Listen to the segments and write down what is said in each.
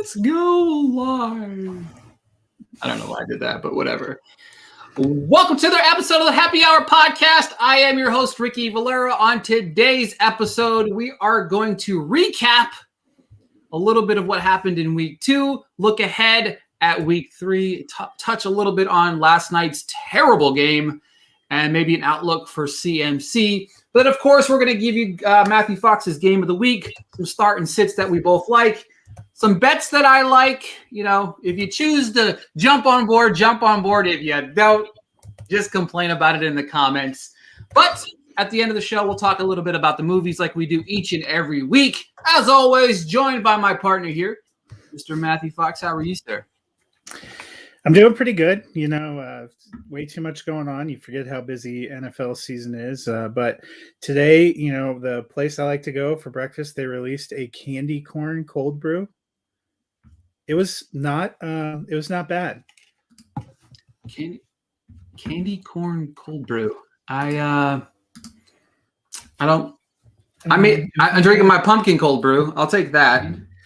Let's go live. I don't know why I did that, but whatever. Welcome to another episode of the Happy Hour Podcast. I am your host, Ricky Valero. On today's episode, we are going to recap a little bit of what happened in week 2, look ahead at week 3, touch a little bit on last night's terrible game, and maybe an outlook for CMC. But of course, we're going to give you Matthew Fox's game of the week, some start and sits that we both like, some bets that I like. You know, if you choose to jump on board, jump on board. If you don't, just complain about it in the comments. But at the end of the show, we'll talk a little bit about the movies like we do each and every week. As always, joined by my partner here, Mr. Matthew Fox. How are you, sir? I'm doing pretty good. You know, way too much going on. You forget how busy NFL season is. But today, you know, the place I like to go for breakfast, they released a candy corn cold brew. It was not bad. Candy corn cold brew. I'm drinking my pumpkin cold brew. I'll take that.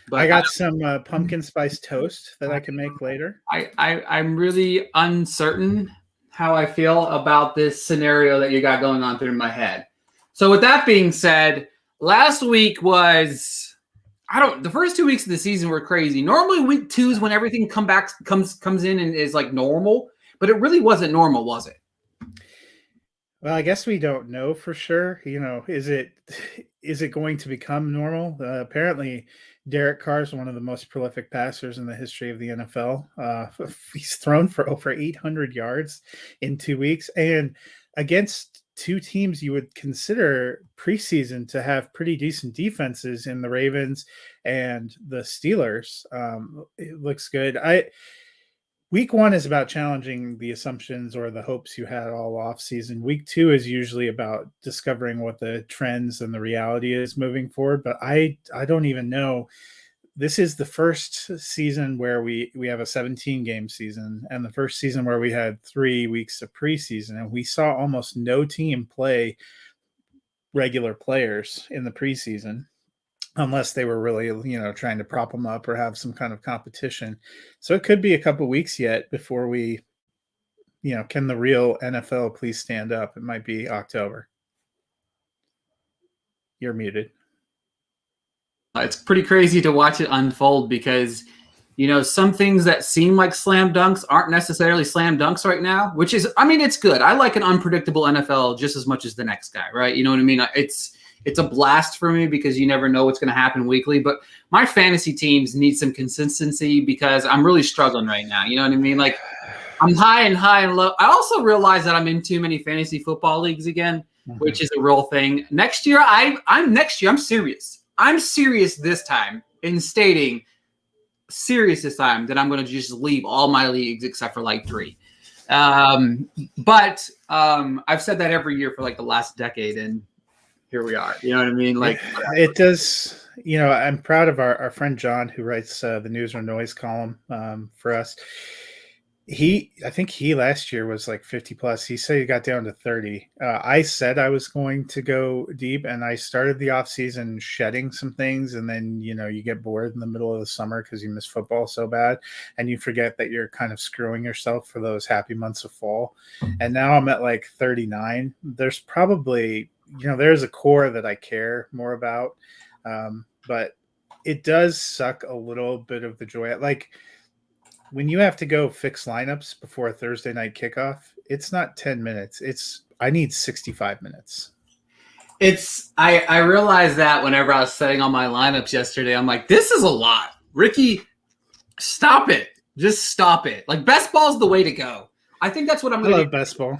But I got some pumpkin spice toast that I can make later. I'm really uncertain how I feel about this scenario that you got going on through my head. So with that being said, last week was the first 2 weeks of the season were crazy. Normally week 2 is when everything comes in and is like normal, but it really wasn't normal, was it? Well, I guess we don't know for sure. You know, is it going to become normal? Apparently, Derek Carr is one of the most prolific passers in the history of the NFL. He's thrown for over 800 yards in 2 weeks, and against two teams you would consider preseason to have pretty decent defenses in the Ravens and the Steelers. It looks good. Week 1 is about challenging the assumptions or the hopes you had all off season. Week 2 is usually about discovering what the trends and the reality is moving forward. But I don't even know. This is the first season where we have a 17-game season, and the first season where we had 3 weeks of preseason, and we saw almost no team play regular players in the preseason, unless they were really, you know, trying to prop them up or have some kind of competition. So it could be a couple weeks yet before we, you know, can the real NFL please stand up? It might be October. You're muted. It's pretty crazy to watch it unfold because, you know, some things that seem like slam dunks aren't necessarily slam dunks right now, which is, I mean, it's good. I like an unpredictable NFL just as much as the next guy, right? You know what I mean? It's a blast for me because you never know what's going to happen weekly. But my fantasy teams need some consistency because I'm really struggling right now. You know what I mean? Like I'm high and low. I also realize that I'm in too many fantasy football leagues again, which is a real thing. Next year, I'm serious. I'm serious this time in stating serious this time that I'm going to just leave all my leagues except for like 3. But I've said that every year for like the last decade, and here we are. You know what I mean? Like it does. You know, I'm proud of our friend John, who writes the News or Noise column for us. I think he last year was like 50 plus. He said he got down to 30. I said I was going to go deep, and I started the off season shedding some things. And then, you know, you get bored in the middle of the summer because you miss football so bad, and you forget that you're kind of screwing yourself for those happy months of fall. And now I'm at like 39. There's probably, you know, there's a core that I care more about. But it does suck a little bit of the joy. Like, when you have to go fix lineups before a Thursday night kickoff, it's not 10 minutes. I need 65 minutes. I realized that whenever I was setting all my lineups yesterday, I'm like, this is a lot. Ricky, stop it. Just stop it. Like, best ball's the way to go. I think that's what I'm going to do. I love best ball.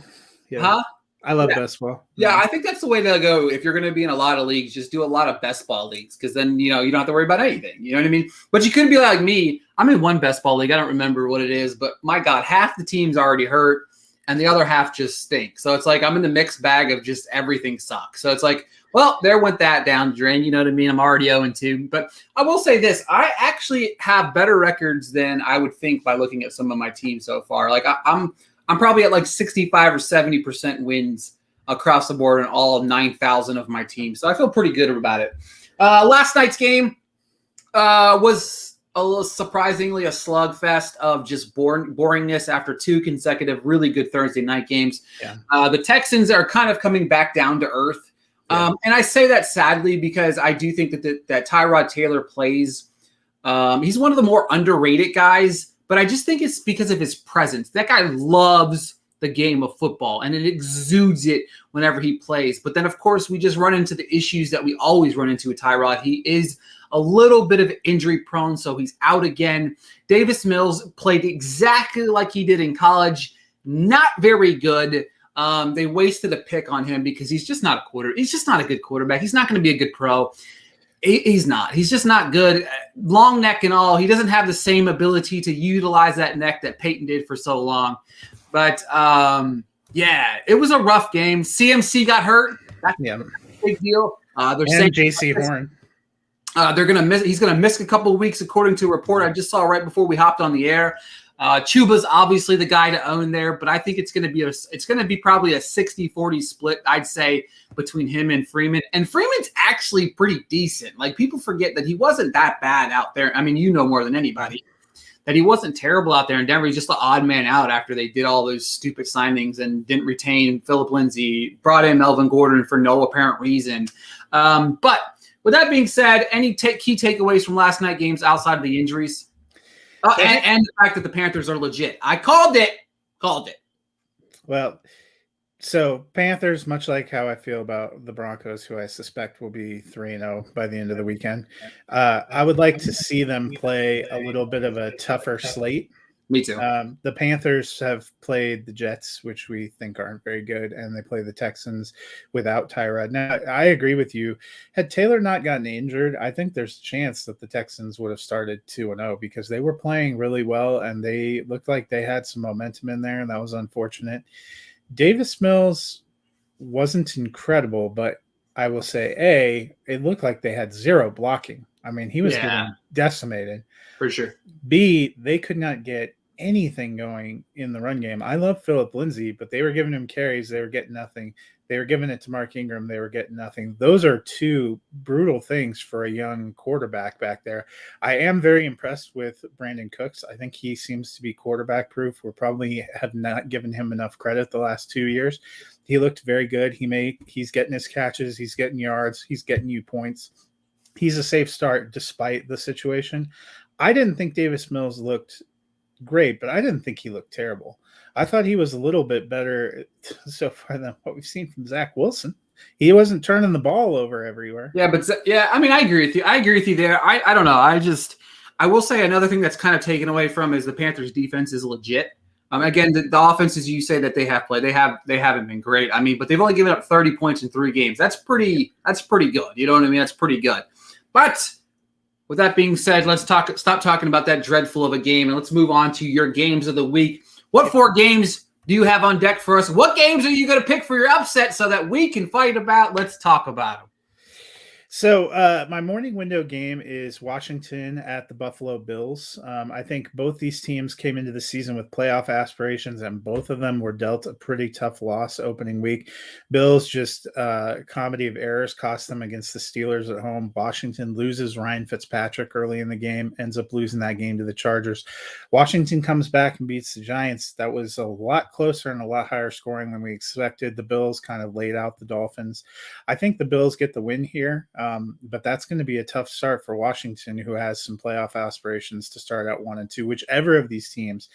Yeah. Huh? I love best ball. Yeah, I think that's the way to go. If you're going to be in a lot of leagues, just do a lot of best ball leagues because then, you know, you don't have to worry about anything. You know what I mean? But you could be like me. I'm in one best ball league. I don't remember what it is, but my God, half the team's already hurt and the other half just stink. So it's like I'm in the mixed bag of just everything sucks. So it's like, well, there went that down the drain. You know what I mean? I'm already 0-2. But I will say this. I actually have better records than I would think by looking at some of my teams so far. Like I'm probably at like 65 or 70% wins across the board in all 9,000 of my teams. So I feel pretty good about it. Last night's game was surprisingly a slugfest of just boringness after 2 consecutive really good Thursday night games. Yeah. The Texans are kind of coming back down to earth. Yeah. And I say that sadly because I do think that Tyrod Taylor plays. He's one of the more underrated guys, but I just think it's because of his presence. That guy loves the game of football, and it exudes it whenever he plays. But then, of course, we just run into the issues that we always run into with Tyrod. He is a little bit of injury prone, so he's out again. Davis Mills played exactly like he did in college. Not very good. They wasted a pick on him because he's just not a quarterback. He's just not a good quarterback. He's not going to be a good pro. He's not. He's just not good. Long neck and all. He doesn't have the same ability to utilize that neck that Peyton did for so long. But, yeah, it was a rough game. CMC got hurt. That's a big deal. They're saying J.C. Horn. They're gonna miss. He's gonna miss a couple of weeks, according to a report I just saw right before we hopped on the air. Chuba's obviously the guy to own there, but I think it's gonna be probably a 60-40 split, I'd say, between him and Freeman. And Freeman's actually pretty decent. Like, people forget that he wasn't that bad out there. I mean, you know more than anybody that he wasn't terrible out there in Denver. He's just the odd man out after they did all those stupid signings and didn't retain Phillip Lindsay, brought in Melvin Gordon for no apparent reason. But with that being said, any key takeaways from last night games outside of the injuries? And the fact that the Panthers are legit. I called it. Well, so Panthers, much like how I feel about the Broncos, who I suspect will be 3-0 by the end of the weekend, I would like to see them play a little bit of a tougher slate. Me too. The Panthers have played the Jets, which we think aren't very good, and they play the Texans without Tyrod. Now, I agree with you. Had Taylor not gotten injured, I think there's a chance that the Texans would have started 2-0 because they were playing really well, and they looked like they had some momentum in there, and that was unfortunate. Davis Mills wasn't incredible, but I will say, it looked like they had zero blocking. I mean, he was getting decimated. For sure. B, they could not get anything going in the run game. I love Phillip Lindsay, but they were giving him carries. They were getting nothing. They were giving it to Mark Ingram. They were getting nothing. Those are two brutal things for a young quarterback back there. I am very impressed with Brandon Cooks. I think he seems to be quarterback proof. We probably have not given him enough credit the last 2 years. He looked very good. He's getting his catches. He's getting yards. He's getting you points. He's a safe start despite the situation. I didn't think Davis Mills looked great, but I didn't think he looked terrible. I thought he was a little bit better so far than what we've seen from Zach Wilson. He wasn't turning the ball over everywhere. Yeah, but I mean, I agree with you. I agree with you there. I don't know. I will say another thing that's kind of taken away from is the Panthers' defense is legit. Again, the offenses you say that they have played, they haven't been great. I mean, but they've only given up 30 points in 3 games. That's pretty good. You know what I mean? That's pretty good. But with that being said, let's stop talking about that dreadful of a game, and let's move on to your games of the week. What 4 games do you have on deck for us? What games are you going to pick for your upset so that we can fight about? Let's talk about them. So my morning window game is Washington at the Buffalo Bills. I think both these teams came into the season with playoff aspirations, and both of them were dealt a pretty tough loss opening week. Bills just comedy of errors cost them against the Steelers at home. Washington loses Ryan Fitzpatrick early in the game, ends up losing that game to the Chargers. Washington comes back and beats the Giants. That was a lot closer and a lot higher scoring than we expected. The Bills kind of laid out the Dolphins. I think the Bills get the win here. But that's going to be a tough start for Washington, who has some playoff aspirations to start out 1-2. Whichever of these teams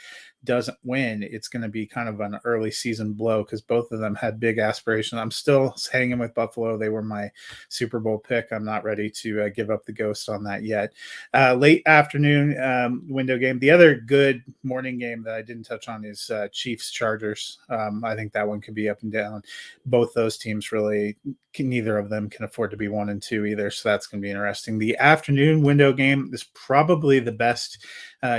doesn't win, it's going to be kind of an early season blow because both of them had big aspirations. I'm still hanging with Buffalo. They were my Super Bowl pick. I'm not ready to give up the ghost on that yet. Late afternoon window game. The other good morning game that I didn't touch on is Chiefs-Chargers. I think that one could be up and down. Both those teams really, neither of them can afford to be 1-2 either, so that's going to be interesting. The afternoon window game is probably the best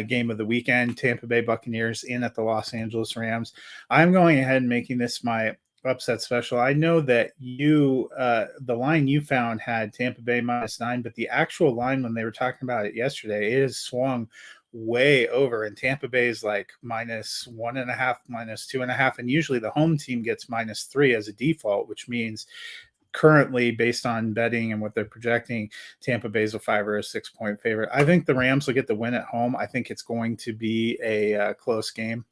game of the weekend. Tampa Bay Buccaneers in at the Los Angeles Rams. I'm going ahead and making this my upset special. I know that you, the line you found had Tampa Bay -9, but the actual line when they were talking about it yesterday, it has swung way over, and Tampa Bay is like -1.5, -2.5, and usually the home team gets -3 as a default, which means currently, based on betting and what they're projecting, Tampa Bay's a 5 or a 6-point favorite. I think the Rams will get the win at home. I think it's going to be a close game.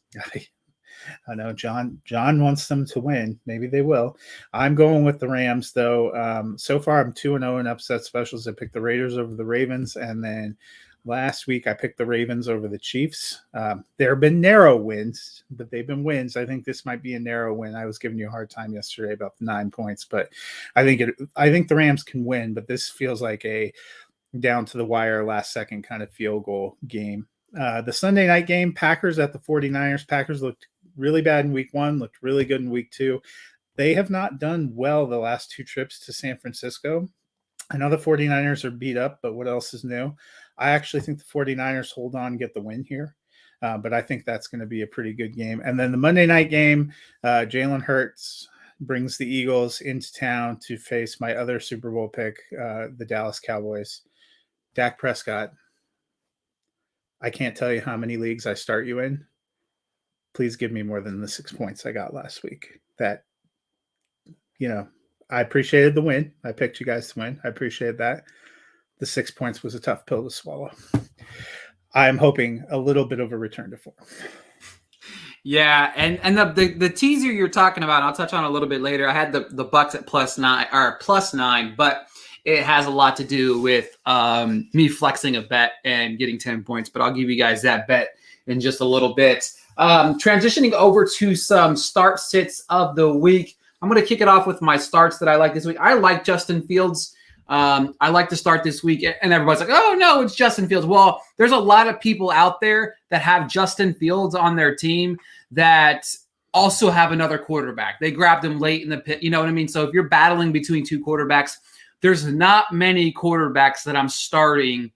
I know John wants them to win. Maybe they will. I'm going with the Rams, though. So far, I'm 2-0 in upset specials. I picked the Raiders over the Ravens, and then last week I picked the Ravens over the Chiefs. There have been narrow wins, but they've been wins. I think this might be a narrow win. I was giving you a hard time yesterday about the 9 points, but I think the Rams can win. But this feels like a down to the wire, last second kind of field goal game. The Sunday night game, Packers at the 49ers. Packers looked really bad in week 1, looked really good in week 2. They have not done well the last 2 trips to San Francisco. I know the 49ers are beat up, but what else is new? I actually think the 49ers hold on and get the win here. But I think that's going to be a pretty good game. And then the Monday night game, Jalen Hurts brings the Eagles into town to face my other Super Bowl pick, the Dallas Cowboys. Dak Prescott. I can't tell you how many leagues I start you in. Please give me more than the 6 points I got last week. That, I appreciated the win. I picked you guys to win. I appreciate that. The 6 points was a tough pill to swallow. I'm hoping a little bit of a return to form. Yeah, and the teaser you're talking about, I'll touch on a little bit later. I had the Bucks at +9, but it has a lot to do with me flexing a bet and getting 10 points. But I'll give you guys that bet in just a little bit. Transitioning over to some start sits of the week. I'm going to kick it off with my starts that I like this week. I like Justin Fields. I like to start this week, and everybody's like, oh, no, it's Justin Fields. Well, there's a lot of people out there that have Justin Fields on their team that also have another quarterback. They grabbed him late in the pit. You know what I mean? So if you're battling between 2 quarterbacks, there's not many quarterbacks that I'm starting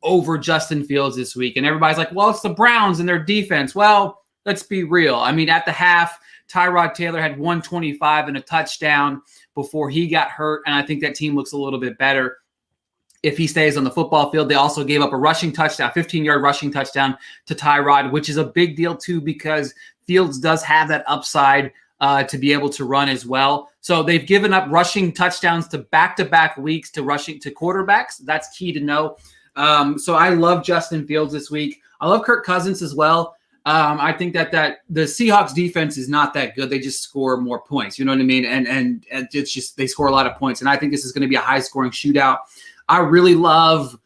over Justin Fields this week. And everybody's like, well, it's the Browns and their defense. Well, let's be real. I mean, at the half, Tyrod Taylor had 125 and a touchdown before he got hurt, and I think that team looks a little bit better if he stays on the football field. They also gave up a rushing touchdown, 15-yard rushing touchdown to Tyrod, which is a big deal too because Fields does have that upside to be able to run as well. So they've given up rushing touchdowns to back-to-back weeks to rushing to quarterbacks. That's key to know. So I love Justin Fields this week. I love Kirk Cousins as well. I think that the Seahawks defense is not that good. They just score more points. You know what I mean? And it's just they score a lot of points. And I think this is going to be a high-scoring shootout. I really love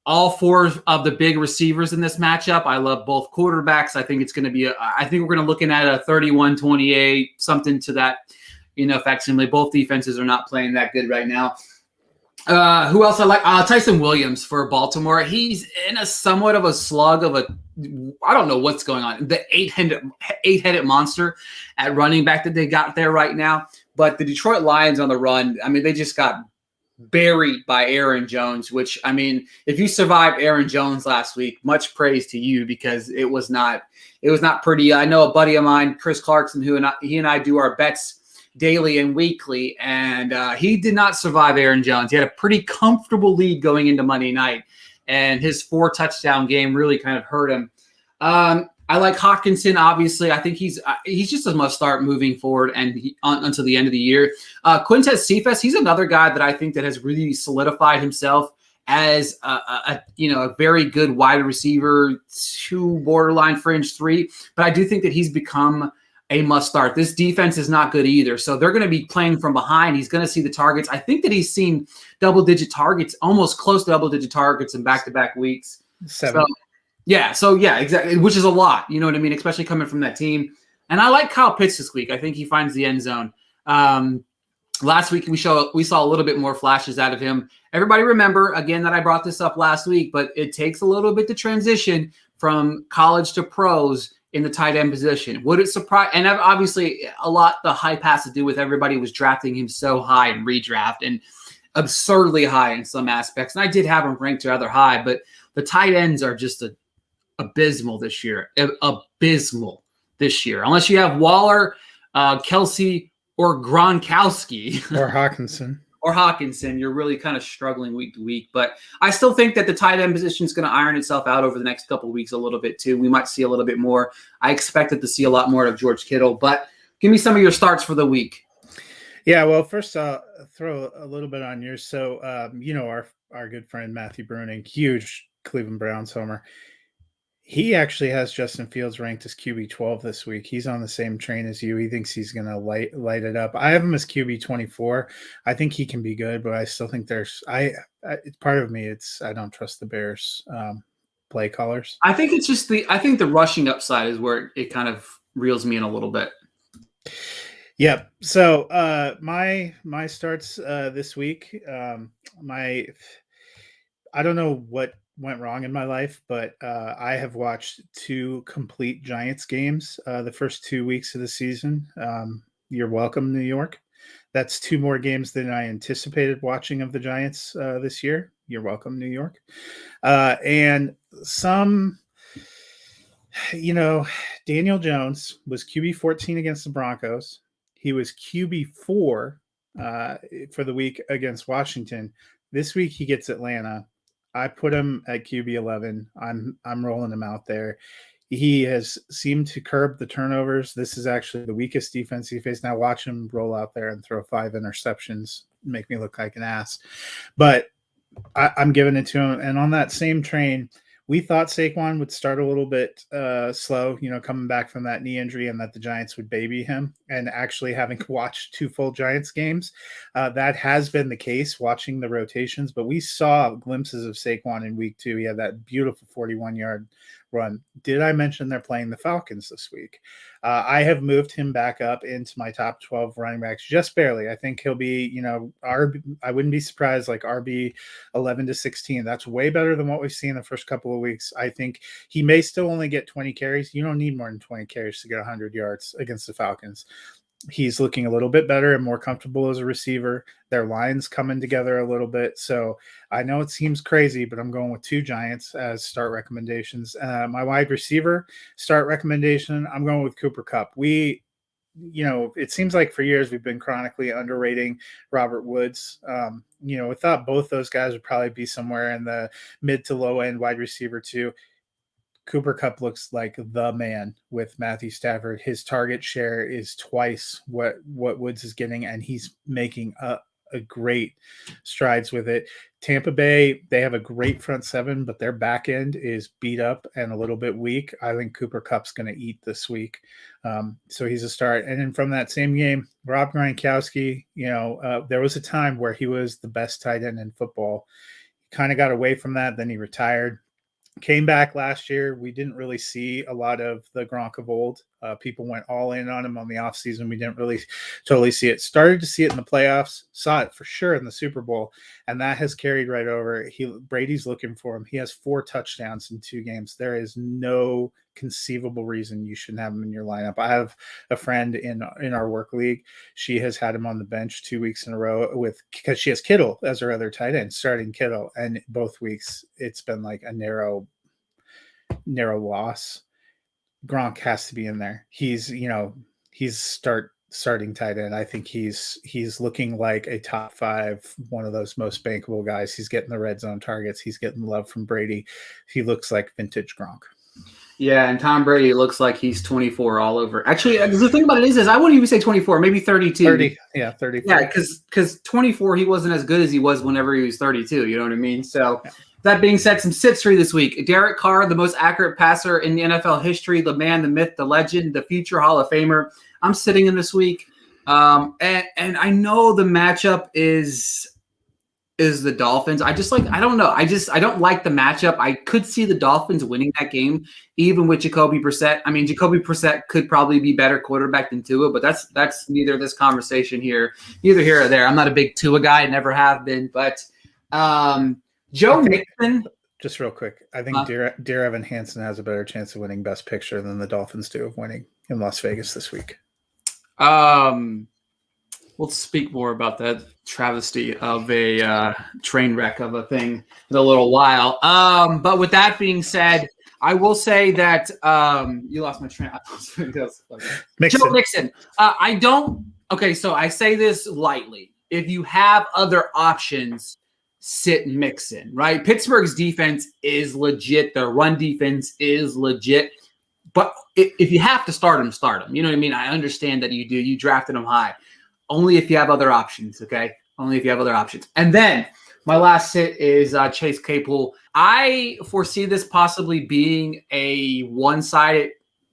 all 4 of the big receivers in this matchup. I love both quarterbacks. I think it's going to be I think we're going to looking at a 31-28, something to that, facsimile. Both defenses are not playing that good right now. Who else I like? Tyson Williams for Baltimore. He's in a somewhat of a slug of I don't know what's going on. The eight-headed monster at running back that they got there right now. But the Detroit Lions on the run, I mean, they just got buried by Aaron Jones, which, I mean, if you survived Aaron Jones last week, much praise to you because it was not pretty. I know a buddy of mine, Chris Clarkson, he and I do our bets daily and weekly, and he did not survive Aaron Jones. He had a pretty comfortable lead going into Monday night, and his 4-touchdown game really kind of hurt him. I like Hawkinson, obviously. I think he's just a must-start moving forward and until the end of the year. Quintez Cephas, he's another guy that I think that has really solidified himself as a very good wide receiver, 2 borderline fringe 3. But I do think that he's become a must start. This defense is not good either. So they're going to be playing from behind. He's going to see the targets. I think that he's seen double-digit targets, almost close to double-digit targets in back-to-back weeks. 7. So exactly, which is a lot. You know what I mean? Especially coming from that team. And I like Kyle Pitts this week. I think he finds the end zone. Last week we saw a little bit more flashes out of him. Everybody remember, again, that I brought this up last week, but it takes a little bit to transition from college to pros in the tight end position. Would it surprise? And obviously, the hype has to do with everybody was drafting him so high in redraft and absurdly high in some aspects. And I did have him ranked rather high, but the tight ends are just abysmal this year. Abysmal this year. Unless you have Waller, Kelsey, or Gronkowski. Or Hawkinson, you're really kind of struggling week to week. But I still think that the tight end position is going to iron itself out over the next couple of weeks a little bit too. We might see a little bit more. I expected to see a lot more of George Kittle. But give me some of your starts for the week. Yeah, well, first I'll throw a little bit on yours. So, our good friend Matthew Bruning, huge Cleveland Browns homer. He actually has Justin Fields ranked as QB 12 this week. He's on the same train as you. He thinks he's going to light it up. I have him as QB 24. I think he can be good, but I still think it's part of me. I don't trust the Bears play callers. I think it's just I think the rushing upside is where it kind of reels me in a little bit. Yep. So my starts this week. I don't know what went wrong in my life, but I have watched 2 complete Giants games the first 2 weeks of the season. You're welcome, New York. That's 2 more games than I anticipated watching of the Giants this year. You're welcome, New York. And Daniel Jones was QB 14 against the Broncos. He was QB 4 for the week against Washington. This week he gets Atlanta. I put him at QB 11. I'm rolling him out there. He has seemed to curb the turnovers. This is actually the weakest defense he faced. Now watch him roll out there and throw 5 interceptions, make me look like an ass. But I'm giving it to him. And on that same train, we thought Saquon would start a little bit slow, coming back from that knee injury, and that the Giants would baby him. And actually having watched 2 full Giants games, that has been the case watching the rotations. But we saw glimpses of Saquon in week 2. He had that beautiful 41-yard run. Did I mention they're playing the Falcons this week? I have moved him back up into my top 12 running backs just barely. I think he'll be, I wouldn't be surprised, like RB 11 to 16. That's way better than what we've seen the first couple of weeks. I think he may still only get 20 carries. You don't need more than 20 carries to get 100 yards against the Falcons. He's looking a little bit better and more comfortable as a receiver. Their line's coming together a little bit. So I know it seems crazy, but I'm going with 2 Giants as start recommendations. My wide receiver start recommendation, I'm going with Cooper Kupp. It seems like for years we've been chronically underrating Robert Woods. We thought both those guys would probably be somewhere in the mid to low end wide receiver 2. Cooper Kupp looks like the man with Matthew Stafford. His target share is twice what Woods is getting, and he's making a great strides with it. Tampa Bay, they have a great front 7, but their back end is beat up and a little bit weak. I think Cooper Kupp's going to eat this week. So he's a start. And then from that same game, Rob Gronkowski, there was a time where he was the best tight end in football. He kind of got away from that. Then he retired. Came back last year. We didn't really see a lot of the Gronk of old. People went all in on him on the offseason. We didn't really totally see it. Started to see it in the playoffs. Saw it for sure in the Super Bowl. And that has carried right over. Brady's looking for him. He has 4 touchdowns in 2 games. There is no conceivable reason you shouldn't have him in your lineup. I have a friend in our work league. She has had him on the bench 2 weeks in a row because she has Kittle as her other tight end, starting Kittle. And both weeks it's been like a narrow loss. Gronk has to be in there. He's starting tight end. I think he's looking like a top 5, one of those most bankable guys. He's getting the red zone targets. He's getting love from Brady. He looks like vintage Gronk. Yeah, and Tom Brady looks like he's 24 all over. Actually, the thing about it is I wouldn't even say 24, maybe 32. 30, yeah, 30. Yeah, because 24, he wasn't as good as he was whenever he was 32. You know what I mean? So that being said, some sits for you this week. Derek Carr, the most accurate passer in the NFL history, the man, the myth, the legend, the future Hall of Famer. I'm sitting in this week. And I know the matchup is the Dolphins. I don't know. I don't like the matchup. I could see the Dolphins winning that game, even with Jacoby Brissett. I mean, Jacoby Brissett could probably be better quarterback than Tua, but that's neither this conversation here, neither here or there. I'm not a big Tua guy, never have been, but Joe Mixon. Just real quick, I think Dear Evan Hansen has a better chance of winning Best Picture than the Dolphins do of winning in Las Vegas this week. We'll speak more about that travesty of a train wreck of a thing in a little while. But with that being said, I will say that you lost my train. Joe Mixon. Okay, so I say this lightly. If you have other options, sit Mixon, right? Pittsburgh's defense is legit. Their run defense is legit. But if you have to start him, start him. You know what I mean? I understand that you do. You drafted him high. only if you have other options, okay? Only if you have other options. And then my last sit is Chase Claypool. I foresee this possibly being a one-sided,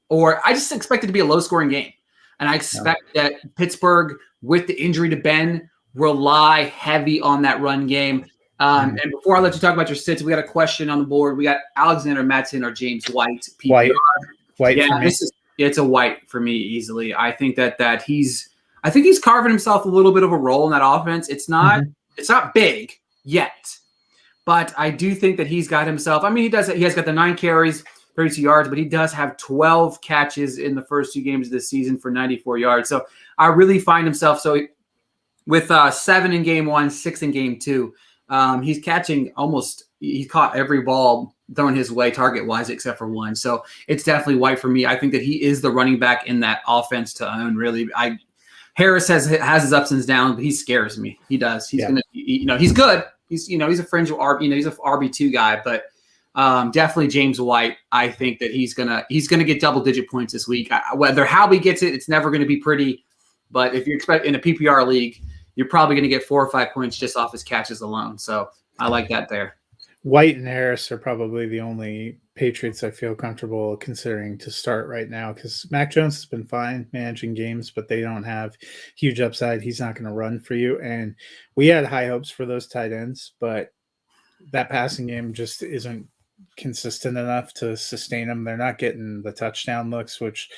or I just expect it to be a low-scoring game. And I expect that Pittsburgh, with the injury to Ben, rely heavy on that run game. And before I let you talk about your sits, we got a question on the board. We got Alexander Mattson or James White. PPR. White yeah, for me. It's a White for me easily. I think that he's carving himself a little bit of a role in that offense. It's not big yet, but I do think that he's got himself. I mean, he has got the 9 carries, 32 yards, but he does have 12 catches in the first 2 games of this season for 94 yards. So I really find himself with 7 in game 1, 6 in game 2. He's catching he caught every ball thrown his way target-wise except for one. So it's definitely White for me. I think that he is the running back in that offense to own, really. Harris has his ups and downs, but he scares me. He does. He's he's good. He's a fringe RB, he's a RB2 guy, but definitely James White. I think that he's gonna get double-digit points this week. Whether how he gets it, it's never going to be pretty. But if you expect in a PPR league, you're probably going to get 4 or 5 points just off his catches alone. So I like that there. White and Harris are probably the only Patriots I feel comfortable considering to start right now, because Mac Jones has been fine managing games, but they don't have huge upside. He's not going to run for you. And we had high hopes for those tight ends, but that passing game just isn't consistent enough to sustain them. They're not getting the touchdown looks, which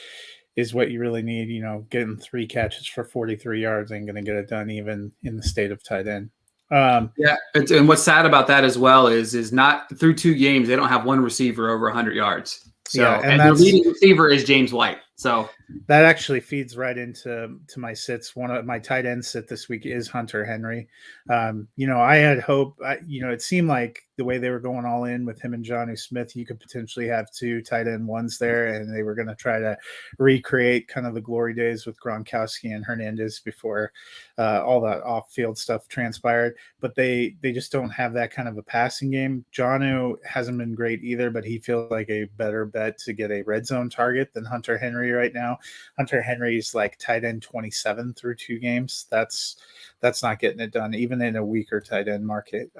is what you really need. Getting 3 catches for 43 yards ain't going to get it done, even in the state of tight end. And what's sad about that as well is not through 2 games, they don't have one receiver over 100 yards. So, and their leading receiver is James White. So that actually feeds right into my sits. One of my tight end sit this week is Hunter Henry. I had hope. It seemed like the way they were going all in with him and Jonnu Smith, you could potentially have 2 tight end ones there, and they were going to try to recreate kind of the glory days with Gronkowski and Hernandez before all that off-field stuff transpired. But they just don't have that kind of a passing game. Jonnu hasn't been great either, but he feels like a better bet to get a red zone target than Hunter Henry right now. Hunter Henry's like tight end 27 through 2 games. That's not getting it done, even in a weaker tight end market.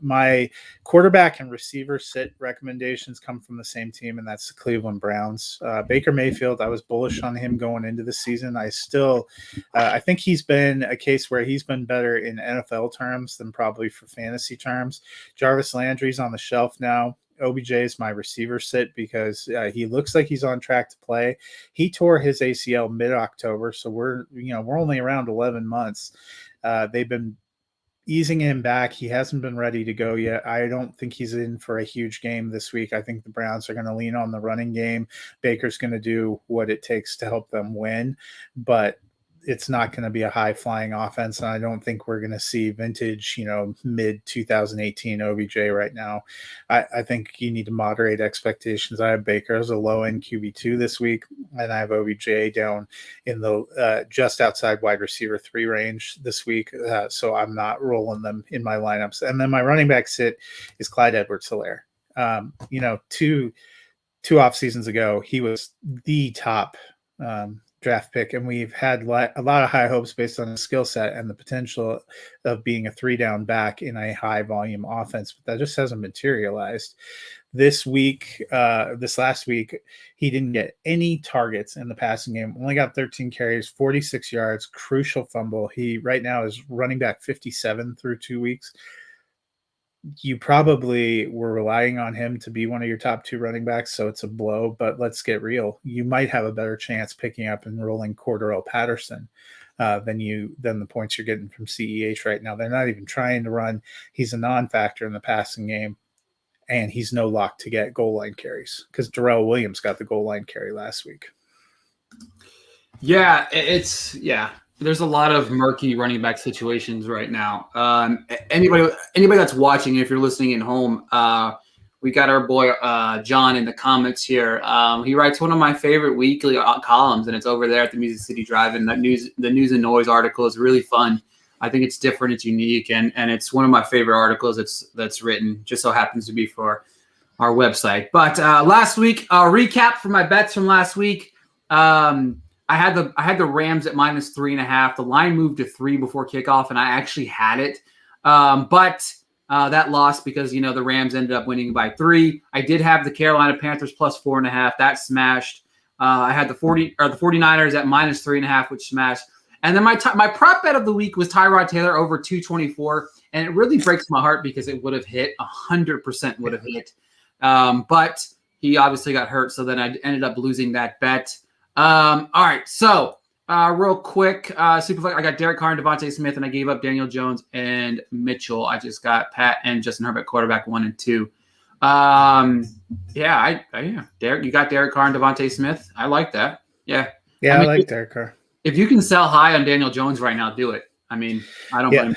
My quarterback and receiver sit recommendations come from the same team, and that's the Cleveland Browns. Baker Mayfield, I was bullish on him going into the season. I think he's been a case where he's been better in NFL terms than probably for fantasy terms. Jarvis Landry's on the shelf now. OBJ is my receiver sit because he looks like he's on track to play. He tore his ACL mid-October, so we're only around 11 months. They've been easing him back. He hasn't been ready to go yet. I don't think he's in for a huge game this week. I think the Browns are going to lean on the running game. Baker's going to do what it takes to help them win, but it's not going to be a high-flying offense, and I don't think we're going to see vintage, mid-2018 OBJ right now. I think you need to moderate expectations. I have Baker as a low-end QB2 this week, and I have OBJ down in the just outside wide receiver 3 range this week, so I'm not rolling them in my lineups. And then my running back sit is Clyde Edwards-Helaire. 2 off seasons ago, he was the top draft pick, and we've had a lot of high hopes based on his skill set and the potential of being a 3-down back in a high volume offense, but that just hasn't materialized. This last week, he didn't get any targets in the passing game, only got 13 carries, 46 yards, crucial fumble. He right now is running back 57 through 2 weeks. You probably were relying on him to be one of your top 2 running backs, so it's a blow, but let's get real. You might have a better chance picking up and rolling Cordarrelle Patterson than the points you're getting from CEH right now. They're not even trying to run. He's a non-factor in the passing game, and he's no lock to get goal line carries because Darrell Williams got the goal line carry last week. Yeah, there's a lot of murky running back situations right now. Anybody that's watching, if you're listening at home, we got our boy John in the comments here. He writes one of my favorite weekly columns, and it's over there at the Music City Drive. And the news and noise article is really fun. I think it's different, it's unique, and it's one of my favorite articles that's written. Just so happens to be for our website. But last week, recap for my bets from last week. I had the Rams at -3.5. The line moved to 3 before kickoff, and I actually had it. But that lost because, the Rams ended up winning by 3. I did have the Carolina Panthers +4.5. That smashed. I had the 49ers at -3.5, which smashed. And then my prop bet of the week was Tyrod Taylor over 224. And it really breaks my heart because it would have hit 100% would have hit. But he obviously got hurt. So then I ended up losing that bet. All right. So real quick, Superflex, I got Derek Carr and Devontae Smith, and I gave up Daniel Jones and Mitchell. I just got Pat and Justin Herbert quarterback 1 and 2. Derek, you got Derek Carr and Devontae Smith. I like that. Yeah. Yeah, I like Derek Carr. If you can sell high on Daniel Jones right now, do it. I mean, I don't blame you.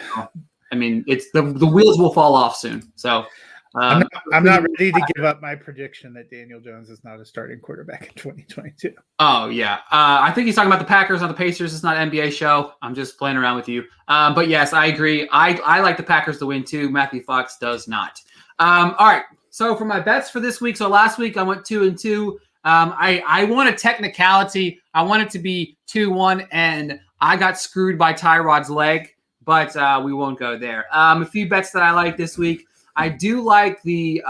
I mean, it's the wheels will fall off soon. So I'm not ready to give up my prediction that Daniel Jones is not a starting quarterback in 2022. Oh, yeah. I think he's talking about the Packers, not the Pacers. It's not an NBA show. I'm just playing around with you. But yes, I agree. I like the Packers to win too. Matthew Fox does not. All right. So for my bets for this week, so last week I went 2 and 2. I want a technicality. I want it to be 2-1, and I got screwed by Tyrod's leg, but we won't go there. A few bets that I like this week. I do like the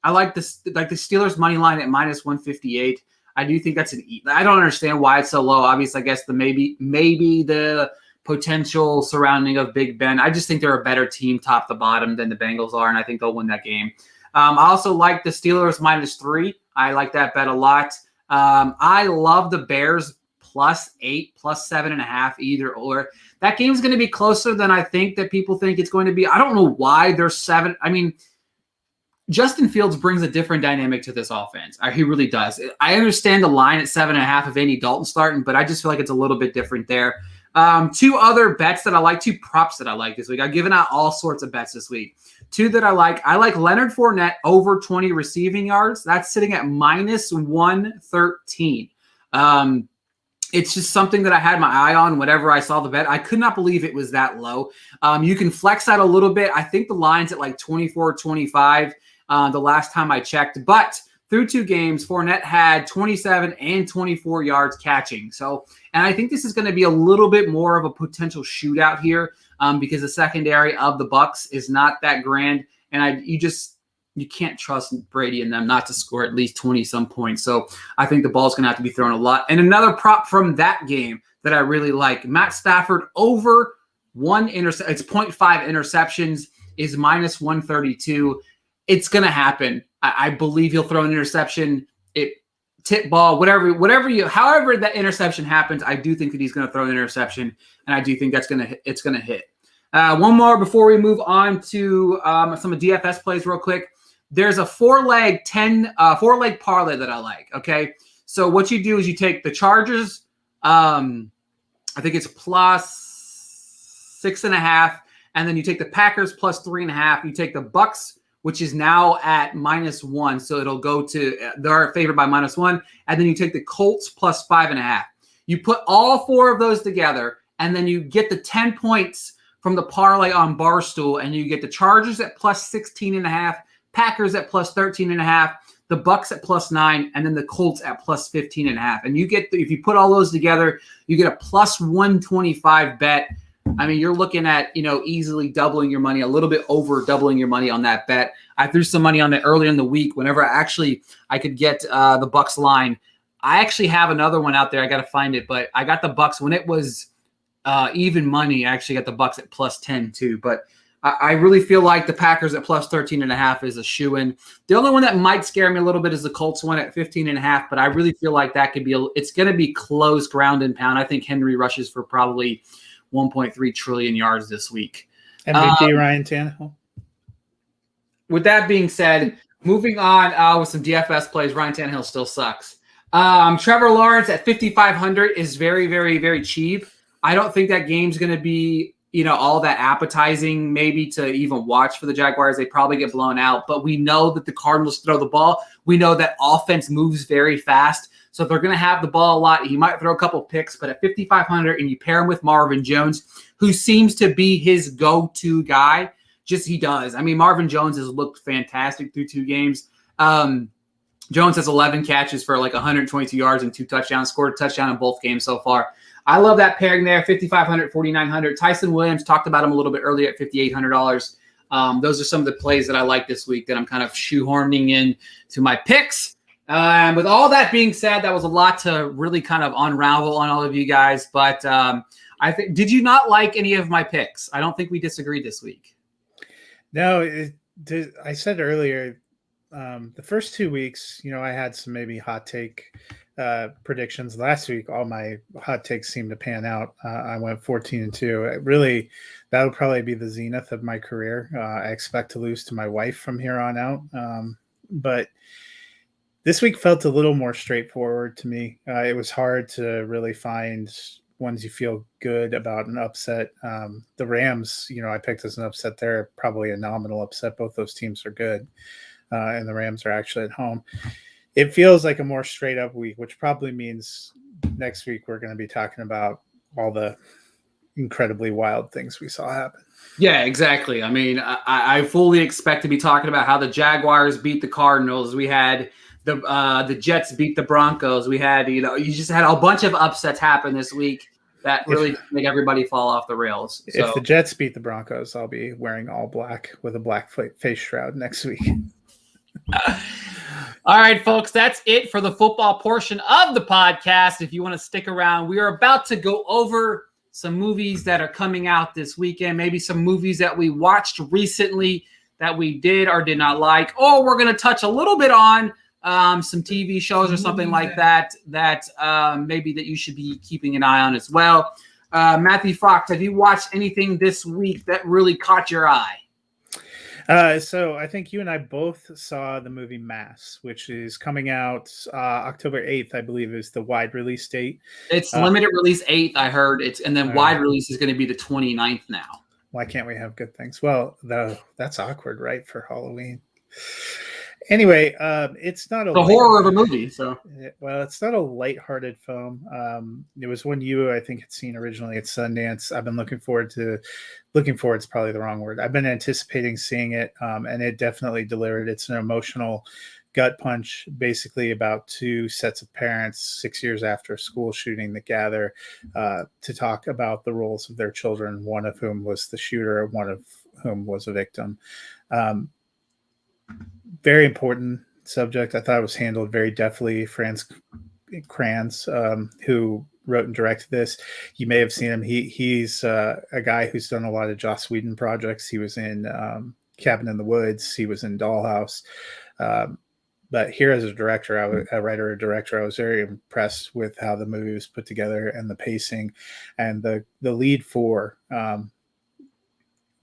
Steelers money line at -158. I do think that's I don't understand why it's so low. Obviously, I guess maybe the potential surrounding of Big Ben. I just think they're a better team top to bottom than the Bengals are, and I think they'll win that game. I also like the Steelers -3. I like that bet a lot. I love the Bears +8, +7.5, either or. That game's going to be closer than I think that people think it's going to be. I don't know why there's 7. I mean, Justin Fields brings a different dynamic to this offense. He really does. I understand the line at 7.5 of Andy Dalton starting, but I just feel like it's a little bit different there. 2 other bets that I like, 2 props that I like this week. I've given out all sorts of bets this week. 2 that I like Leonard Fournette over 20 receiving yards. That's sitting at -113. It's just something that I had my eye on whenever I saw the bet. I could not believe it was that low. You can flex that a little bit. I think the line's at like 24, 25 the last time I checked. But through 2 games, Fournette had 27 and 24 yards catching. And I think this is going to be a little bit more of a potential shootout here because the secondary of the Bucs is not that grand. And you can't trust Brady and them not to score at least 20-some points. So I think the ball's going to have to be thrown a lot. And another prop from that game that I really like, Matt Stafford over 1 interception. It's 0.5 interceptions is -132. It's going to happen. I believe he'll throw an interception, tip ball, however that interception happens. I do think that he's going to throw an interception, and I do think it's going to hit. One more before we move on to some of Dfs plays real quick. There's a 4-leg parlay that I like. Okay, so what you do is you take the Chargers. I think it's +6.5, and then you take the Packers +3.5. You take the Bucs, which is now at -1, so it'll go to they're favored by -1, and then you take the Colts +5.5. You put all 4 of those together, and then you get the 10 points from the parlay on Barstool, and you get the Chargers at +16.5. Packers at +13.5, the Bucs at +9, and then the Colts at +15.5. And you get if you put all those together, you get a +125 bet. I mean, you're looking at easily doubling your money, a little bit over doubling your money on that bet. I threw some money on it earlier in the week whenever I could get the Bucs line. I actually have another one out there. I got to find it, but I got the Bucs when it was even money. I actually got the Bucs at +10 too, but. I really feel like the Packers at +13.5 is a shoo-in. The only one that might scare me a little bit is the Colts one at 15.5, but I really feel like that could be it's going to be close ground and pound. I think Henry rushes for probably 1.3 trillion yards this week. MVP Ryan Tannehill. With that being said, moving on with some DFS plays, Ryan Tannehill still sucks. Trevor Lawrence at 5,500 is very, very, very cheap. I don't think that game's going to be all that appetizing maybe to even watch for the Jaguars. They probably get blown out, but we know that the Cardinals throw the ball. We know that offense moves very fast. So if they're going to have the ball a lot, he might throw a couple picks, but at 5,500 and you pair him with Marvin Jones, who seems to be his go-to guy, he does. I mean, Marvin Jones has looked fantastic through 2 games. Jones has 11 catches for like 122 yards and 2 touchdowns, scored a touchdown in both games so far. I love that pairing there, $5,500, $4,900. Tyson Williams, talked about him a little bit earlier at $5,800. Those are some of the plays that I like this week that I'm kind of shoehorning in to my picks. With all that being said, that was a lot to really kind of unravel on all of you guys. But I think, did you not like any of my picks? I don't think we disagreed this week. No, I said earlier, the first 2 weeks, I had some maybe hot take predictions. Last week, all my hot takes seemed to pan out. I went 14-2. Really, that'll probably be the zenith of my career. I expect to lose to my wife from here on out. But this week felt a little more straightforward to me. It was hard to really find ones you feel good about an upset. The Rams, I picked as an upset. They're probably a nominal upset. Both those teams are good. And the Rams are actually at home. It feels like a more straight up week, which probably means next week we're going to be talking about all the incredibly wild things we saw happen. Yeah, exactly. I mean, I fully expect to be talking about how the Jaguars beat the Cardinals. We had the Jets beat the Broncos. We had, you just had a bunch of upsets happen this week that really make everybody fall off the rails. So, if the Jets beat the Broncos, I'll be wearing all black with a black face shroud next week. All right, folks, that's it for the football portion of the podcast. If you want to stick around, we are about to go over some movies that are coming out this weekend, maybe some movies that we watched recently that we did or did not like, or we're going to touch a little bit on some TV shows or something like that maybe that you should be keeping an eye on as well. Matthew Fox, have you watched anything this week that really caught your eye? So I think you and I both saw the movie Mass, which is coming out October 8th, I believe is the wide release date. It's limited release 8th, I heard. And then wide release is going to be the 29th now. Why can't we have good things? Well, that's awkward, right, for Halloween. Anyway, it's not a horror of a movie. So, well, it's not a lighthearted film. It was one I think had seen originally at Sundance. I've been looking forward. Is probably the wrong word. I've been anticipating seeing it, and it definitely delivered. It's an emotional gut punch, basically about two sets of parents 6 years after a school shooting that gather to talk about the roles of their children, one of whom was the shooter, one of whom was a victim. Very important subject. I thought it was handled very deftly. Franz Kranz, who wrote and directed this, you may have seen him. He's a guy who's done a lot of Joss Whedon projects. He was in Cabin in the Woods. He was in Dollhouse. But here as a director, a writer or director, I was very impressed with how the movie was put together and the pacing, and the lead four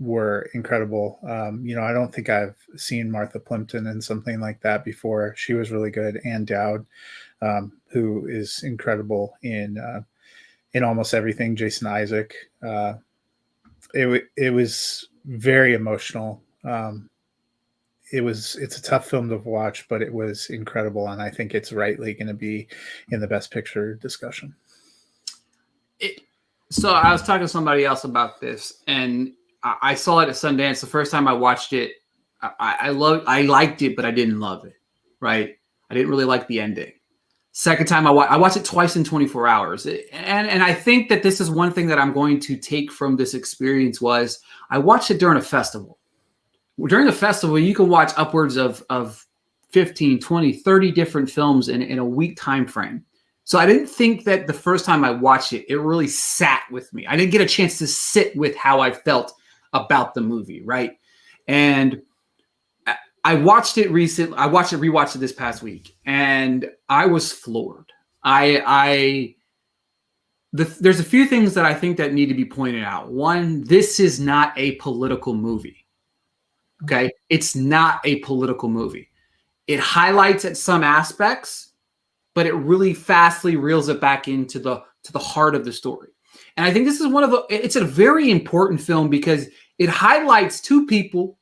were incredible. I don't think I've seen Martha Plimpton in something like that before. She was really good. Ann Dowd, who is incredible in almost everything. Jason Isaac. It was very emotional. It's a tough film to watch, but it was incredible, and I think it's rightly going to be in the Best Picture discussion. So I was talking to somebody else about this, and I saw it at Sundance. The first time I watched it, I liked it, but I didn't love it. Right? I didn't really like the ending. Second time I watched it twice in 24 hours. And I think that this is one thing that I'm going to take from this experience was I watched it during a festival. During a festival, you can watch upwards of 15, 20, 30 different films in a week time frame. So I didn't think that the first time I watched it, it really sat with me. I didn't get a chance to sit with how I felt about the movie, right? And I watched it recently. Rewatched it this past week, and I was floored. There's a few things that I think that need to be pointed out. One, this is not a political movie. Okay, it's not a political movie. It highlights at some aspects, but it really fastly reels it back into the heart of the story. And I think this is it's a very important film because it highlights two people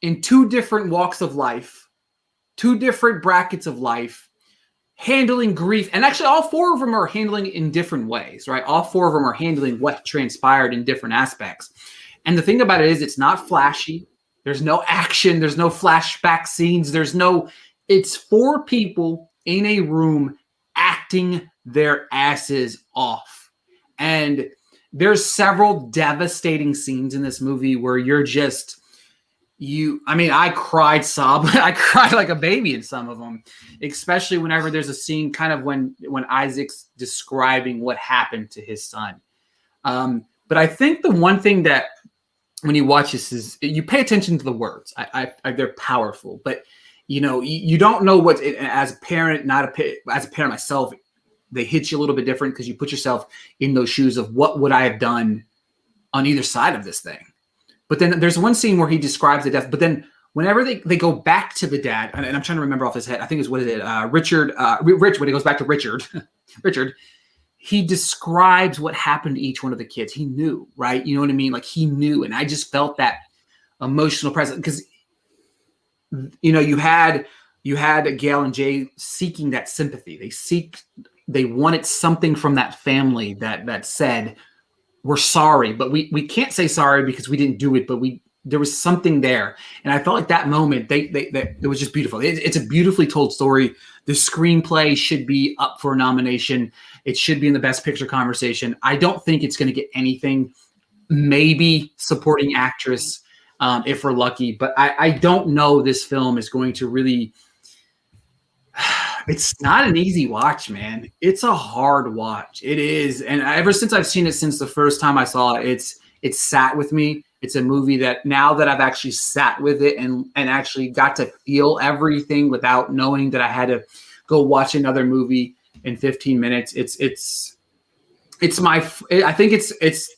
in two different walks of life, two different brackets of life, handling grief. And actually all four of them are handling it in different ways, right? All four of them are handling what transpired in different aspects. And the thing about it is it's not flashy. There's no action. There's no flashback scenes. There's no It's 4 people in a room acting their asses off. And there's several devastating scenes in this movie where you're just I cried I cried like a baby in some of them, especially whenever there's a scene kind of when Isaac's describing what happened to his son. But I think the one thing that when you watch this is you pay attention to the words. They're powerful, but you don't know what as a parent, as a parent myself, they hit you a little bit different because you put yourself in those shoes of what would I have done on either side of this thing. But then there's one scene where he describes the death, but then whenever they go back to the dad, and I'm trying to remember off his head, I think it's Richard, when he goes back to Richard, he describes what happened to each one of the kids. He knew, right? You know what I mean? Like he knew. And I just felt that emotional presence because, you had Gail and Jay seeking that sympathy. They wanted something from that family that said, we're sorry, but we can't say sorry because we didn't do it, but there was something there. And I felt like that moment, it was just beautiful. It's a beautifully told story. The screenplay should be up for a nomination. It should be in the Best Picture conversation. I don't think it's going to get anything, maybe supporting actress if we're lucky, but I don't know this film is going to really, it's not an easy watch, man. It's a hard watch. It is. And ever since I've seen it since the first time I saw it, it's sat with me. It's a movie that now that I've actually sat with it and actually got to feel everything without knowing that I had to go watch another movie in 15 minutes. I think it's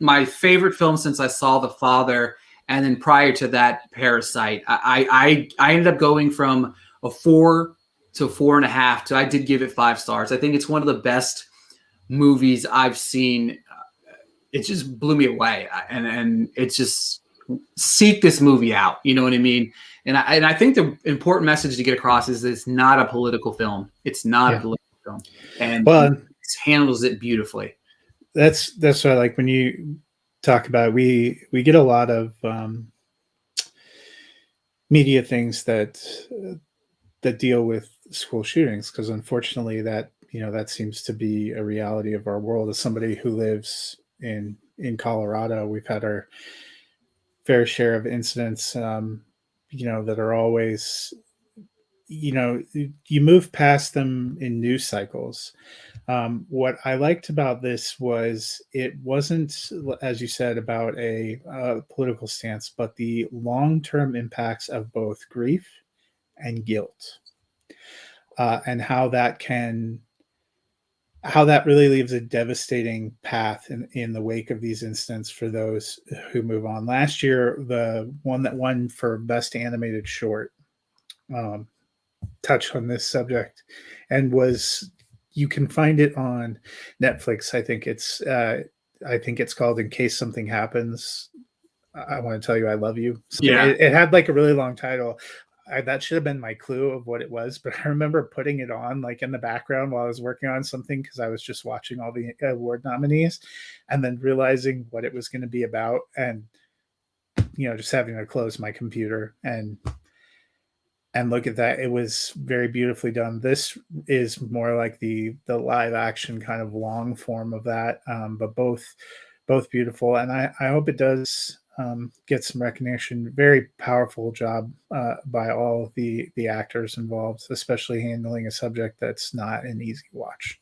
my favorite film since I saw The Father. And then prior to that, Parasite. I ended up going from a 4 to 4.5 to I did give it 5 stars. I think it's one of the best movies I've seen. It just blew me away, and it's just seek this movie out. You know what I mean? And I think the important message to get across is it's not a political film. It's not a political film, and it handles it beautifully. That's what I like when you talk about it. We get a lot of media things that deal with school shootings because unfortunately that seems to be a reality of our world. As somebody who lives in Colorado, we've had our fair share of incidents that are always you move past them in news cycles. What I liked about this was it wasn't, as you said, about a political stance, but the long-term impacts of both grief and guilt, and how that really leaves a devastating path in the wake of these incidents for those who move on. Last year, the one that won for Best Animated Short touched on this subject and you can find it on Netflix. I think it's called In Case Something Happens, I Want to Tell You I Love You. So it had like a really long title. That should have been my clue of what it was, but I remember putting it on like in the background while I was working on something because I was just watching all the award nominees and then realizing what it was going to be about and just having to close my computer and look at that. It was very beautifully done. This is more like the live action kind of long form of that, but both beautiful, and I hope it does get some recognition. Very powerful job by all the actors involved, especially handling a subject that's not an easy watch.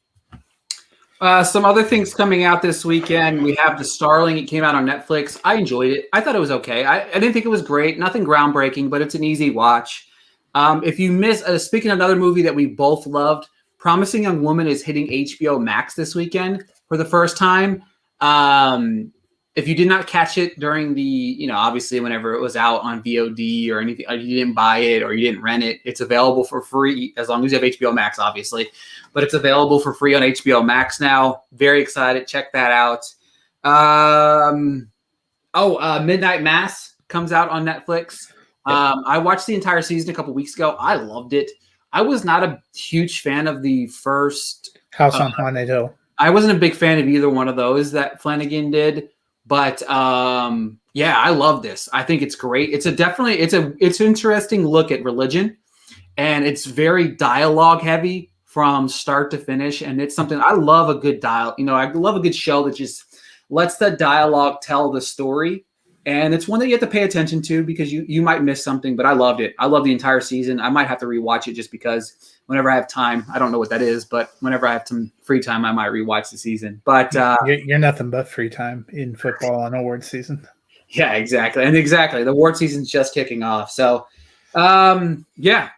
Some other things coming out this weekend. We have The Starling. It came out on Netflix. I enjoyed it. I thought it was okay. I didn't think it was great. Nothing groundbreaking, but it's an easy watch. If you miss, speaking of another movie that we both loved, Promising Young Woman is hitting HBO Max this weekend for the first time. If you did not catch it during the, obviously whenever it was out on VOD or anything, or you didn't buy it or you didn't rent it, it's available for free as long as you have HBO Max, obviously. But it's available for free on HBO Max now. Very excited. Check that out. Midnight Mass comes out on Netflix. I watched the entire season a couple weeks ago. I loved it. I was not a huge fan of the first House on Haunted Hill. I wasn't a big fan of either one of those that Flanagan did. But I love this. I think it's great. It's an interesting look at religion and it's very dialogue heavy from start to finish. And it's something I love a good dialogue. I love a good show that just lets the dialogue tell the story. And it's one that you have to pay attention to because you might miss something, but I loved it. I love the entire season. I might have to rewatch it just because whenever I have time, I don't know what that is, but whenever I have some free time, I might rewatch the season. But you're nothing but free time in football on award season. Yeah, exactly. And exactly. The award season's just kicking off. So, yeah.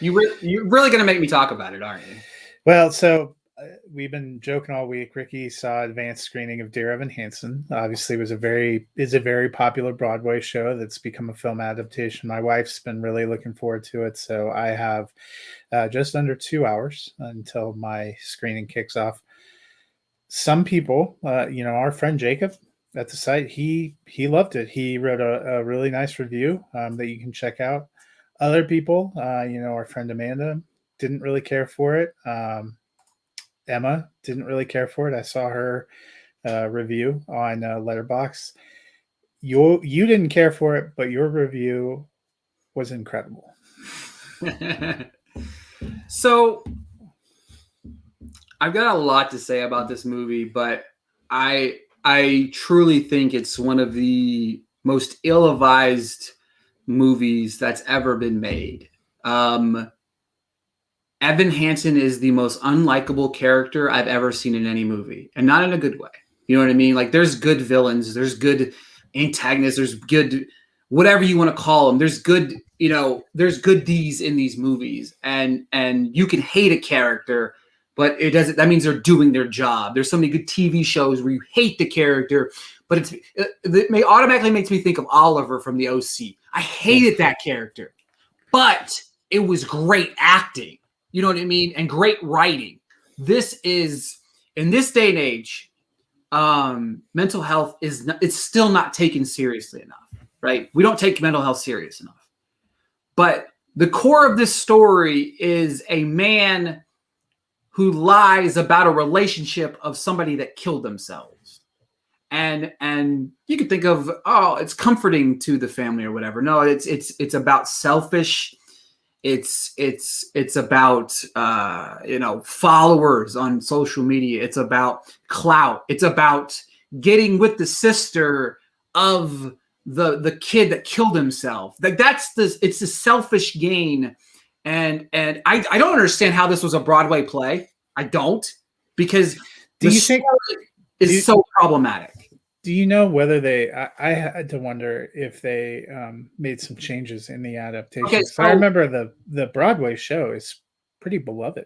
You're really going to make me talk about it, aren't you? Well, so we've been joking all week. Ricky saw advanced screening of Dear Evan Hansen. Obviously, is a very popular Broadway show that's become a film adaptation. My wife's been really looking forward to it. So I have just under 2 hours until my screening kicks off. Some people, our friend Jacob at the site, he loved it. He wrote a really nice review that you can check out. Other people, our friend Amanda didn't really care for it. Emma didn't really care for it. I saw her review on Letterboxd. You didn't care for it, but your review was incredible. So I've got a lot to say about this movie, but I truly think it's one of the most ill-advised movies that's ever been made. Evan Hansen is the most unlikable character I've ever seen in any movie, and not in a good way. You know what I mean? Like, there's good villains, there's good antagonists, there's good whatever you want to call them. There's good, there's good D's in these movies, and you can hate a character, but it doesn't. That means they're doing their job. There's so many good TV shows where you hate the character, but it automatically makes me think of Oliver from the OC. I hated that character, but it was great acting. You know what I mean? And great writing. This is, in this day and age, mental health it's still not taken seriously enough, right? We don't take mental health serious enough. But the core of this story is a man who lies about a relationship of somebody that killed themselves. And you could think of, it's comforting to the family or whatever. No, it's about selfish. It's about followers on social media. It's about clout. It's about getting with the sister of the kid that killed himself. Like it's a selfish gain. And I don't understand how this was a Broadway play. I don't, because it's so problematic. Do you know whether I had to wonder if they made some changes in the adaptation? Okay, so I remember the Broadway show is pretty beloved.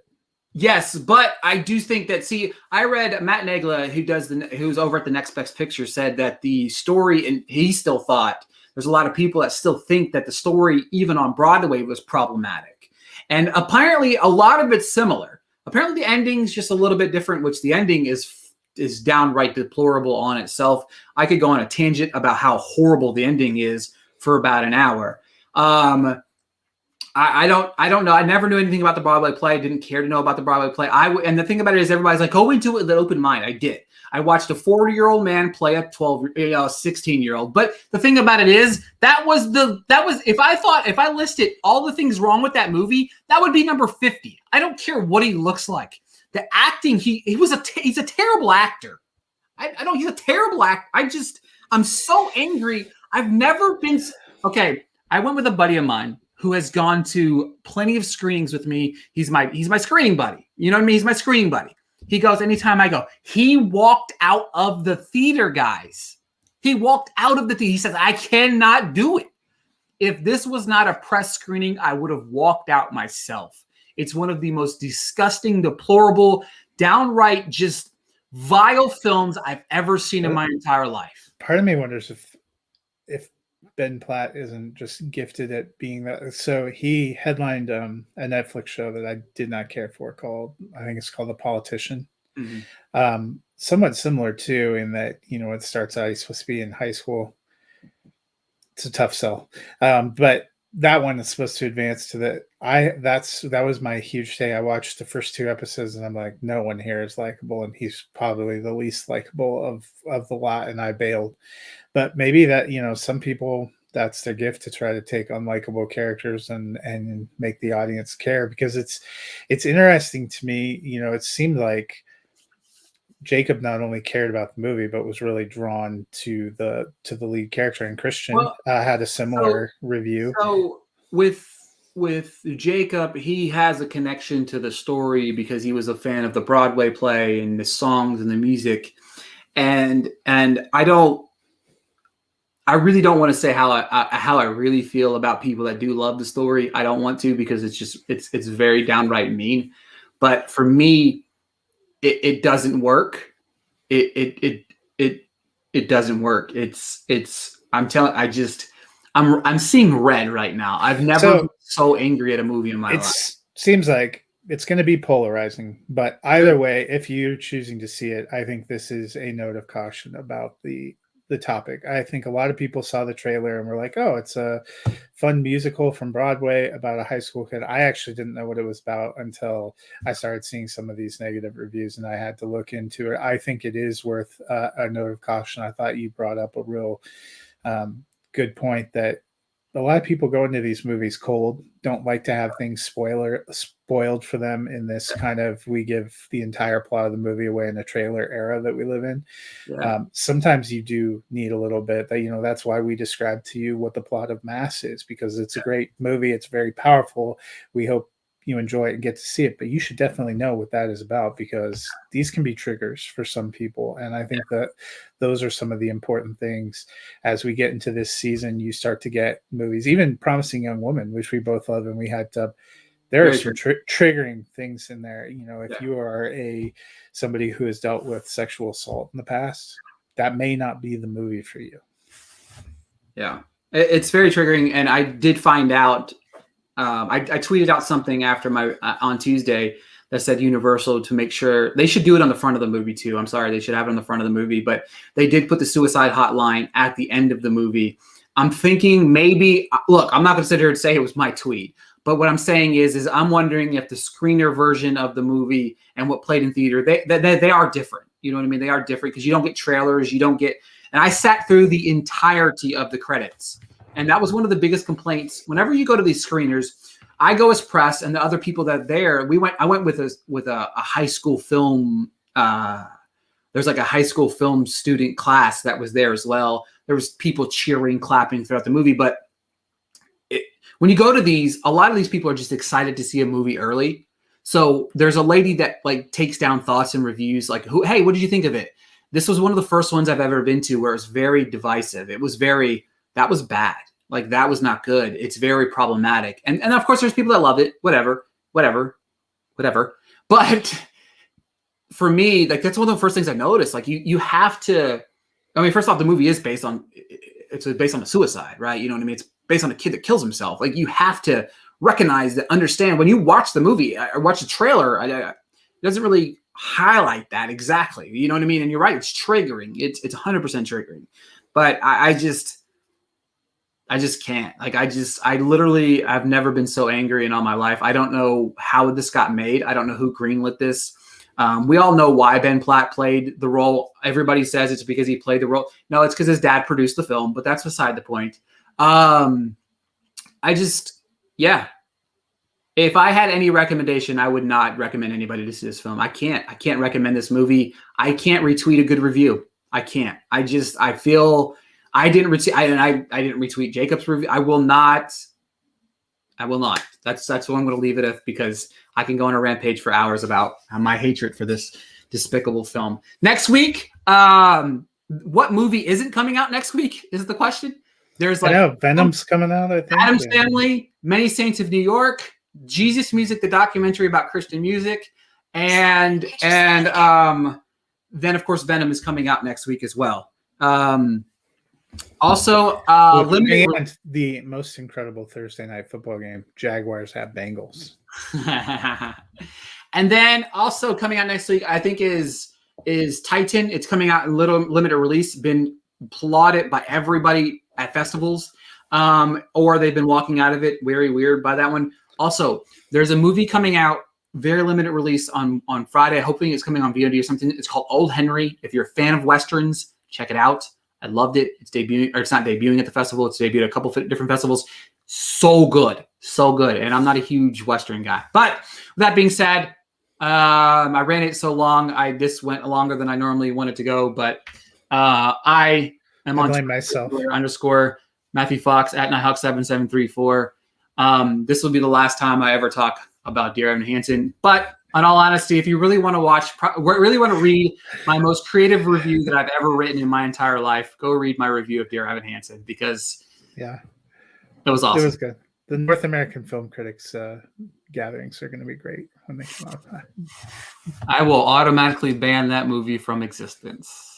Yes, but I do think that, I read Matt Nagla, who's over at the Next Best Picture, said that the story, and he still thought, there's a lot of people that still think that the story, even on Broadway, was problematic. And apparently a lot of it's similar. Apparently the ending's just a little bit different, which the ending is downright deplorable on itself. I could go on a tangent about how horrible the ending is for about an hour. I don't know. I never knew anything about the Broadway play. I didn't care to know about the Broadway play. And the thing about it is, everybody's like, go into it with an open mind. I did. I watched a 40-year-old man play a 16-year-old. But the thing about it is, if I listed all the things wrong with that movie, that would be number 50. I don't care what he looks like. The acting, he's a terrible actor. He's a terrible actor. I'm so angry. I've never been, okay. I went with a buddy of mine who has gone to plenty of screenings with me. He's my screening buddy. You know what I mean? He's my screening buddy. He goes anytime I go. He walked out of the theater, guys. He walked out of the theater. He says, I cannot do it. If this was not a press screening, I would have walked out myself. It's one of the most disgusting, deplorable, downright just vile films I've ever seen in my entire life. Part of me wonders if Ben Platt isn't just gifted at being that. So he headlined a Netflix show that I did not care for I think it's called The Politician. Mm-hmm. Somewhat similar too, in that, it starts out, he's supposed to be in high school. It's a tough sell. But that one is supposed to advance to that was my huge day. I watched the first 2 episodes and I'm like, no one here is likable, and he's probably the least likable of the lot, and I bailed. But maybe that, some people that's their gift, to try to take unlikable characters and make the audience care, because it's interesting to me. It seemed like Jacob not only cared about the movie, but was really drawn to the lead character. And Christian had a similar review. So with Jacob, he has a connection to the story because he was a fan of the Broadway play and the songs and the music. And I really don't want to say how I really feel about people that do love the story. I don't want to, because it's very downright mean. But for me, it doesn't work. It doesn't work. I'm seeing red right now. I've never been so angry at a movie in my life. Seems like it's going to be polarizing, but either way, if you're choosing to see it, I think this is a note of caution about the topic. I think a lot of people saw the trailer and were like, oh, it's a fun musical from Broadway about a high school kid. I actually didn't know what it was about until I started seeing some of these negative reviews, and I had to look into it. I think it is worth a note of caution. I thought you brought up a real good point, that a lot of people go into these movies cold, don't like to have things spoiled for them in this kind of, we give the entire plot of the movie away in a trailer era that we live in. Yeah. Sometimes you do need a little bit, that's why we describe to you what the plot of Mass is, because it's a great movie. It's very powerful. We hope you enjoy it and get to see it, but you should definitely know what that is about, because these can be triggers for some people. And I think that those are some of the important things as we get into this season. You start to get movies, even Promising Young Woman, which we both love, and we had there are some triggering things in there. If you are somebody who has dealt with sexual assault in the past, that may not be the movie for you. Yeah, it's very triggering. And I did find out, I tweeted out something after on Tuesday that said Universal to make sure they should do it on the front of the movie too. I'm sorry, they should have it on the front of the movie, but they did put the suicide hotline at the end of the movie. I'm thinking maybe, look, I'm not going to sit here and say it was my tweet, but what I'm saying is I'm wondering if the screener version of the movie and what played in theater, they are different. You know what I mean? They are different because you don't get trailers, and I sat through the entirety of the credits. And that was one of the biggest complaints. Whenever you go to these screeners, I go as press, and the other people that are there, I went with a high school film. There's like a high school film student class that was there as well. There was people cheering, clapping throughout the movie. But when you go to these, a lot of these people are just excited to see a movie early. So there's a lady that takes down thoughts and reviews, hey, what did you think of it? This was one of the first ones I've ever been to where it was very divisive. That was bad. That was not good. It's very problematic. And of course, there's people that love it. Whatever. But for me, that's one of the first things I noticed. You have to. I mean, first off, the movie is based on a suicide, right? You know what I mean? It's based on a kid that kills himself. You have to recognize that, understand when you watch the movie or watch the trailer. It doesn't really highlight that exactly. You know what I mean? And you're right. It's triggering. It's 100% triggering. But I just can't. I've never been so angry in all my life. I don't know how this got made. I don't know who greenlit this. We all know why Ben Platt played the role. Everybody says it's because he played the role. No, it's because his dad produced the film, but that's beside the point. If I had any recommendation, I would not recommend anybody to see this film. I can't recommend this movie. I can't retweet a good review. I can't. I feel I didn't retweet Jacob's review. I will not. That's what I'm going to leave it at, because I can go on a rampage for hours about my hatred for this despicable film. Next week, what movie isn't coming out next week is the question. There's Venom's coming out, I think. Addams Family, Many Saints of New York, Jesus Music, the documentary about Christian music, and then of course Venom is coming out next week as well. Also, and the most incredible Thursday night football game, Jaguars at Bengals. And then also coming out next week, I think is Titan. It's coming out in limited release, been applauded by everybody at festivals, or they've been walking out of it very weird by that one. Also, there's a movie coming out, very limited release on Friday. Hoping it's coming on VOD or something. It's called Old Henry. If you're a fan of Westerns, check it out. I loved it. It's debuting, or it's not debuting at the festival. It's debuted at a couple different festivals. So good. And I'm not a huge Western guy. But with that being said, I ran it so long. This went longer than I normally wanted to go, but I am on blame myself. _ Matthew Fox at Nighthawk7734. This will be the last time I ever talk about Dear Evan Hansen. But in all honesty, if you really want to read my most creative review that I've ever written in my entire life, go read my review of Dear Evan Hansen, because it was awesome. It was good. The North American Film Critics gatherings are going to be great when they come out. I will automatically ban that movie from existence.